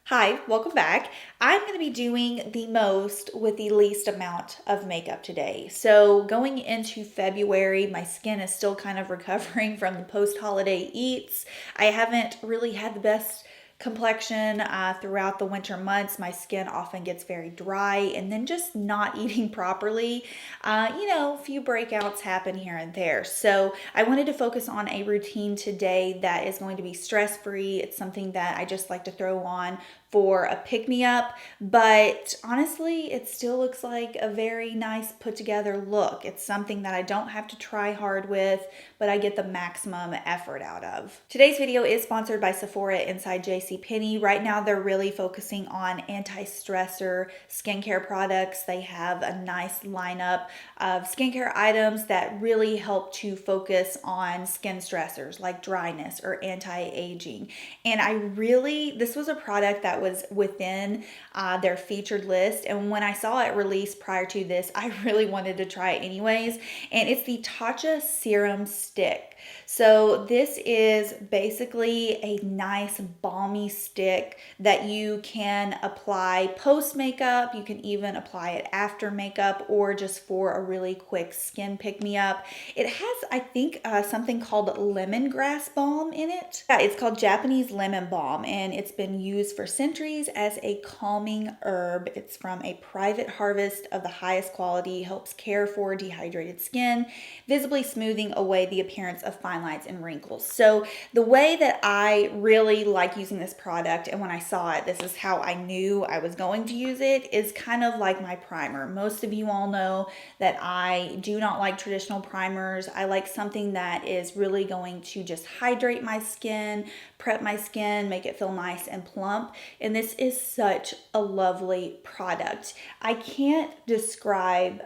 Hi, welcome back. I'm going to be doing the most with the least amount of makeup today. So, going into February, my skin is still kind of recovering from the post holiday eats. I haven't really had the best complexion throughout the winter months. My skin often gets very dry, and then just not eating properly, a few breakouts happen here and there. So I wanted to focus on a routine today that is going to be stress free. It's something that I just like to throw on for a pick me up, but honestly, it still looks like a very nice put together look. It's something that I don't have to try hard with, but I get the maximum effort out of. Today's video is sponsored by Sephora inside JCPenney. Right now, they're really focusing on anti-stressor skincare products. They have a nice lineup of skincare items that really help to focus on skin stressors like dryness or anti-aging. And this was a product that was within their featured list. And when I saw it released prior to this, I really wanted to try it anyways. And it's the Tatcha Serum Stick. So this is basically a nice balmy stick that you can apply post makeup. You can even apply it after makeup or just for a really quick skin pick me up. It has, I think, something called lemongrass balm in it. Yeah, it's called Japanese lemon balm, and it's been used for centuries as a calming herb. It's from a private harvest of the highest quality, helps care for dehydrated skin, visibly smoothing away the appearance of fine lines and wrinkles. So the way that I really like using this product, and when I saw it, this is how I knew I was going to use it, is kind of like my primer. Most of you all know that I do not like traditional primers. I like something that is really going to just hydrate my skin, prep my skin, make it feel nice and plump. And this is such a lovely product. I can't describe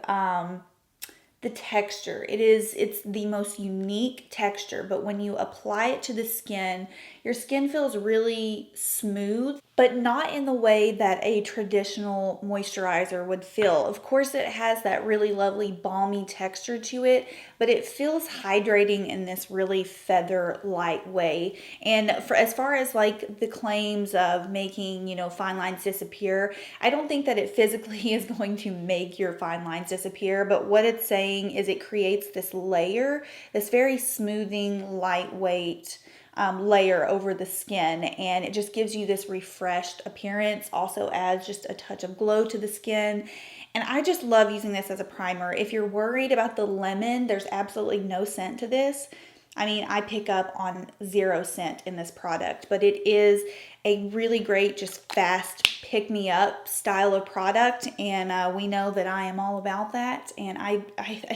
the texture. It's the most unique texture, but when you apply it to the skin, your skin feels really smooth, but not in the way that a traditional moisturizer would feel. Of course, it has that really lovely balmy texture to it, but it feels hydrating in this really feather-light way. And as far as like the claims of making, fine lines disappear, I don't think that it physically is going to make your fine lines disappear, but what it's saying is it creates this layer, this very smoothing, lightweight layer over the skin, and it just gives you this refreshed appearance, also adds just a touch of glow to the skin. And I just love using this as a primer. If you're worried about the lemon, there's absolutely no scent to this. I mean, I pick up on 0 scent in this product, but it is a really great, just fast pick me up style of product. And we know that I am all about that. And I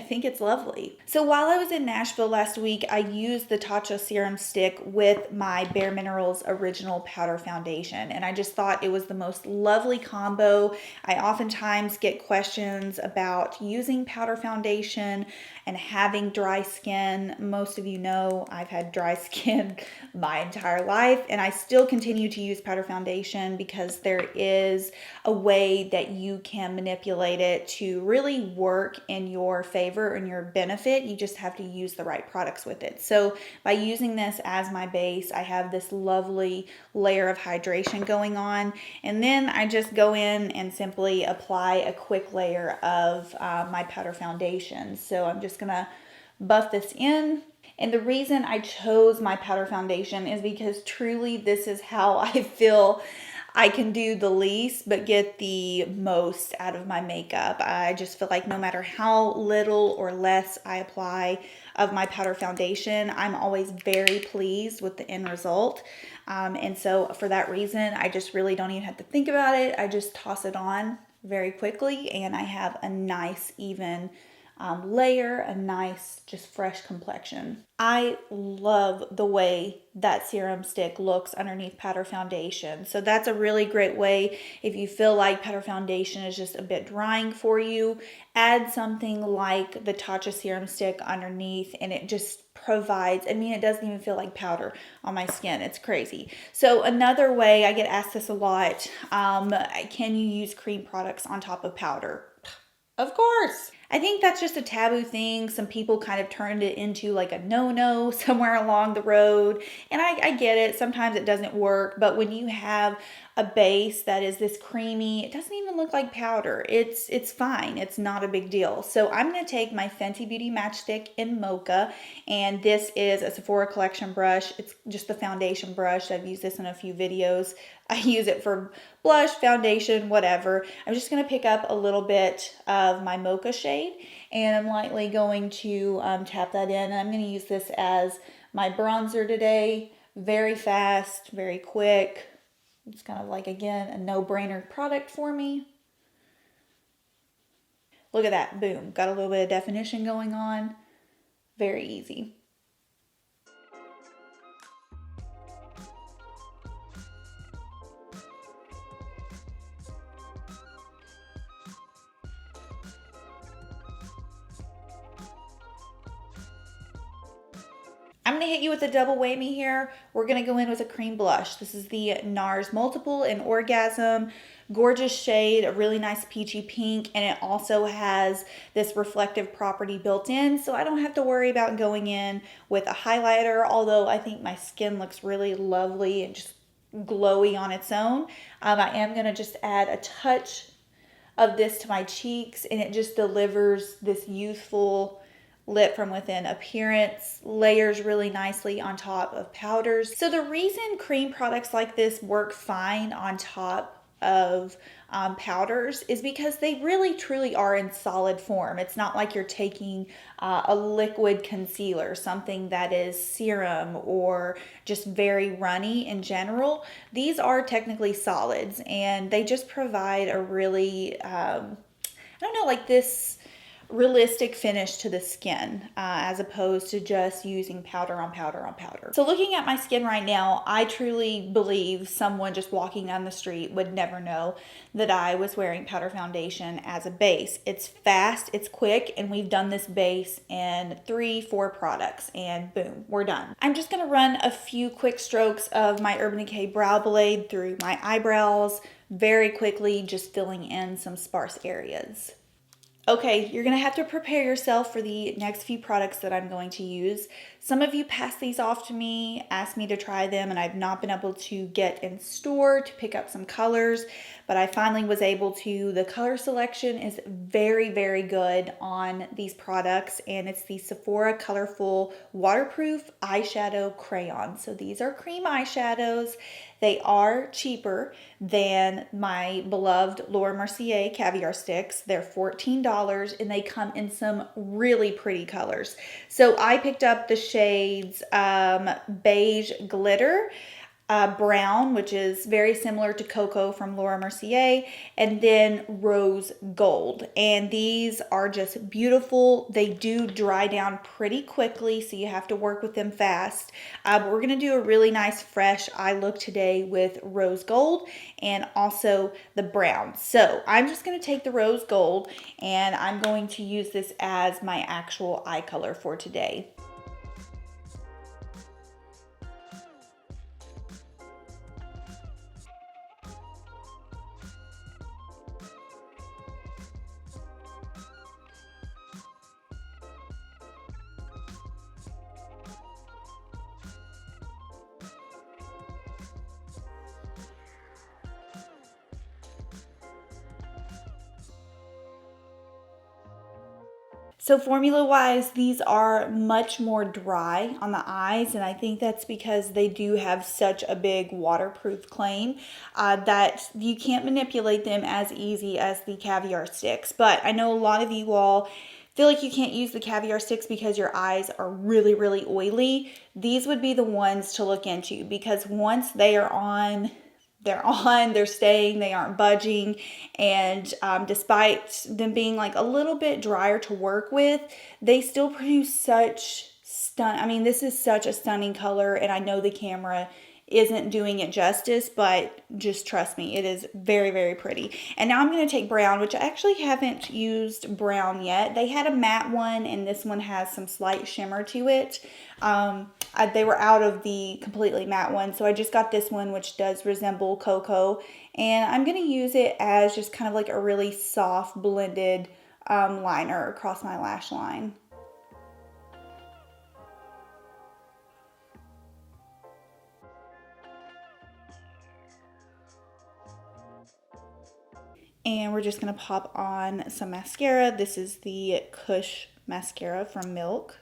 think it's lovely. So while I was in Nashville last week, I used the Tatcha Serum Stick with my Bare Minerals Original Powder Foundation. And I just thought it was the most lovely combo. I oftentimes get questions about using powder foundation and having dry skin. Most of you know I've had dry skin my entire life, and I still continue to use powder foundation because there is a way that you can manipulate it to really work in your favor and your benefit. You just have to use the right products with it. So by using this as my base, I have this lovely layer of hydration going on, and then I just go in and simply apply a quick layer of my powder foundation. So I'm just gonna buff this in. And the reason I chose my powder foundation is because truly this is how I feel I can do the least but get the most out of my makeup. I just feel like no matter how little or less I apply of my powder foundation, I'm always very pleased with the end result. And so for that reason, I just really don't even have to think about it. I just toss it on very quickly and I have a nice even layer, a nice, just fresh complexion. I love the way that serum stick looks underneath powder foundation. So that's a really great way if you feel like powder foundation is just a bit drying for you, add something like the Tatcha Serum Stick underneath and it just provides, it doesn't even feel like powder on my skin. It's crazy. So another way, I get asked this a lot, can you use cream products on top of powder? Of course. I think that's just a taboo thing. Some people kind of turned it into like a no-no somewhere along the road. And I get it. Sometimes it doesn't work. But when you have a base that is this creamy, it doesn't even look like powder. It's fine. It's not a big deal. So I'm going to take my Fenty Beauty Matchstick in Mocha. And this is a Sephora Collection brush. It's just the foundation brush. I've used this in a few videos. I use it for blush, foundation, whatever. I'm just going to pick up a little bit of my Mocha shade and I'm lightly going to tap that in. And I'm going to use this as my bronzer today. Very fast, very quick. It's kind of like, again, a no-brainer product for me. Look at that, boom. Got a little bit of definition going on. Very easy. I'm going to hit you with a double whammy here. We're going to go in with a cream blush. This is the NARS Multiple in Orgasm. Gorgeous shade, a really nice peachy pink, and it also has this reflective property built in, so I don't have to worry about going in with a highlighter, although I think my skin looks really lovely and just glowy on its own. I am going to just add a touch of this to my cheeks, and it just delivers this youthful lit from within appearance, layers really nicely on top of powders. So the reason cream products like this work fine on top of powders is because they really truly are in solid form. It's not like you're taking a liquid concealer, something that is serum or just very runny in general. These are technically solids and they just provide a really, I don't know, like this realistic finish to the skin as opposed to just using powder on powder on powder. So looking at my skin right now, I truly believe someone just walking down the street would never know that I was wearing powder foundation as a base. It's fast, it's quick, and we've done this base in 3-4 products and boom, we're done. I'm just gonna run a few quick strokes of my Urban Decay Brow Blade through my eyebrows very quickly, just filling in some sparse areas. Okay, you're going to have to prepare yourself for the next few products that I'm going to use. Some of you passed these off to me, asked me to try them, and I've not been able to get in store to pick up some colors, but I finally was able to. The color selection is very, very good on these products, and it's the Sephora Colorful Waterproof Eyeshadow Crayon. So these are cream eyeshadows. They are cheaper than my beloved Laura Mercier Caviar Sticks. They're $14 and they come in some really pretty colors. So I picked up the shades Beige Glitter, brown, which is very similar to Cocoa from Laura Mercier, and then Rose Gold. And these are just beautiful. They do dry down pretty quickly, so you have to work with them fast. But we're going to do a really nice fresh eye look today with Rose Gold and also the brown. So I'm just going to take the Rose Gold and I'm going to use this as my actual eye color for today. So formula-wise, these are much more dry on the eyes, and I think that's because they do have such a big waterproof claim that you can't manipulate them as easy as the Caviar Sticks. But I know a lot of you all feel like you can't use the Caviar Sticks because your eyes are really, really oily. These would be the ones to look into because once they are on, they're staying, they aren't budging, and despite them being like a little bit drier to work with, they still produce such I mean, this is such a stunning color, and I know the camera isn't doing it justice, but just trust me, it is very, very pretty. And now I'm going to take brown, which I actually haven't used brown yet. They had a matte one, and this one has some slight shimmer to it. They were out of the completely matte one, so I just got this one, which does resemble Cocoa, and I'm going to use it as just kind of like a really soft blended liner across my lash line. And we're just going to pop on some mascara. This is the Kush mascara from Milk.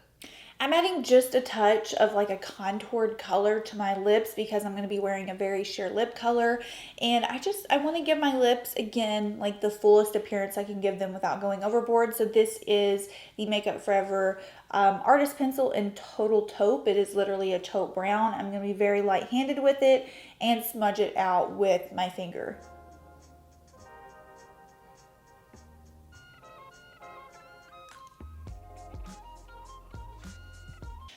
I'm adding just a touch of like a contoured color to my lips because I'm going to be wearing a very sheer lip color. And I want to give my lips, again, like the fullest appearance I can give them without going overboard. So this is the Makeup Forever Artist Pencil in Total Taupe. It is literally a taupe brown. I'm going to be very light-handed with it and smudge it out with my finger.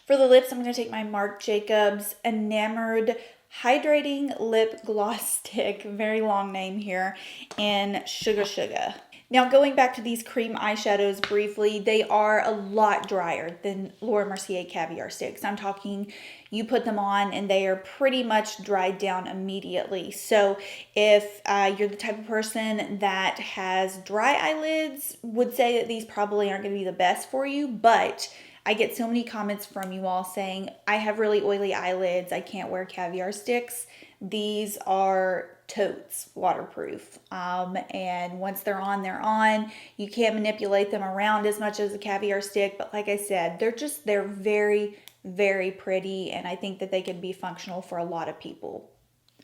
For the lips, I'm going to take my Marc Jacobs Enamored Hydrating Lip Gloss Stick, very long name here, and Sugar Sugar. Now, going back to these cream eyeshadows briefly, they are a lot drier than Laura Mercier Caviar Sticks. I'm talking, you put them on and they are pretty much dried down immediately. So if you're the type of person that has dry eyelids, would say that these probably aren't going to be the best for you, but I get so many comments from you all saying, I have really oily eyelids, I can't wear caviar sticks. These are totes waterproof. And once they're on, they're on. You can't manipulate them around as much as a caviar stick, but like I said, they're very, very pretty, and I think that they could be functional for a lot of people.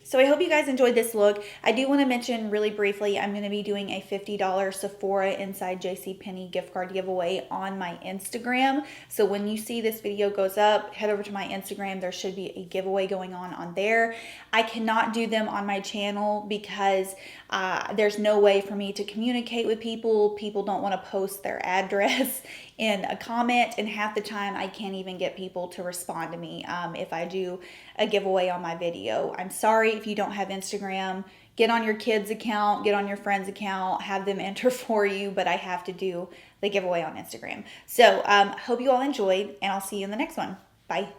So I hope you guys enjoyed this look. I do want to mention really briefly, I'm going to be doing a $50 Sephora Inside JCPenney gift card giveaway on my Instagram. So when you see this video goes up, head over to my Instagram. There should be a giveaway going on there. I cannot do them on my channel because there's no way for me to communicate with people. People don't want to post their address in a comment, and half the time I can't even get people to respond to me if I do a giveaway on my video. I'm sorry if you don't have Instagram. Get on your kids' account, get on your friend's account, have them enter for you, but I have to do the giveaway on Instagram. So hope you all enjoyed, and I'll see you in the next one. Bye.